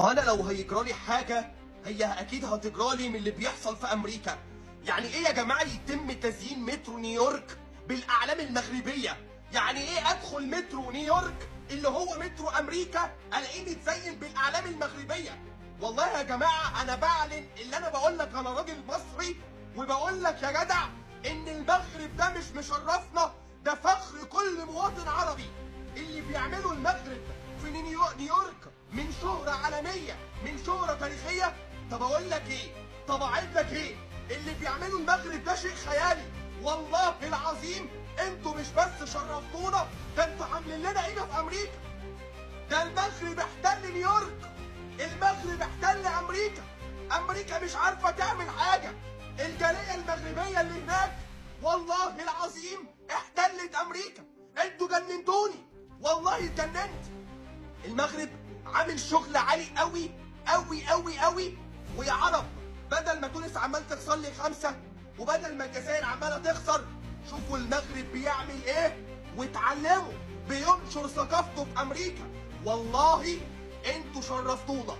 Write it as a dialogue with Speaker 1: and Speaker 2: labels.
Speaker 1: انا لو هيجرالي حاجه هي اكيد هتجرالي من اللي بيحصل في امريكا. يعني ايه يا جماعه يتم تزيين مترو نيويورك بالاعلام المغربيه؟ يعني ايه ادخل مترو نيويورك اللي هو مترو امريكا الاقيه متزين بالاعلام المغربيه؟ والله يا جماعه انا بعلن اللي انا بقول لك انا راجل مصري، وبقول لك يا جدع ان المغرب ده مش مشرفنا، ده فخر كل مواطن عربي. اللي بيعمله المغرب في نيويورك من شهرة عالمية، من شهرة تاريخية. طب اقول لك ايه، طب اعيد لك ايه، اللي بيعمله المغرب ده شيء خيالي. والله العظيم انتوا مش بس شرفتونا، ده انتوا عاملين لنا ايه في امريكا. ده المغرب احتل نيويورك، المغرب احتل امريكا، امريكا مش عارفة تعمل حاجة. الجالية المغربية اللي هناك والله العظيم احتلت امريكا. انتوا جننتوني، والله اتجننت. المغرب عامل شغل عالي قوي قوي قوي قوي. ويا عرب، بدل ما تونس عمال تخسر لي 5 وبدل ما الجزائر عماله تخسر، شوفوا المغرب بيعمل ايه واتعلموا. بينشر ثقافته في امريكا. والله انتوا شرفتونا.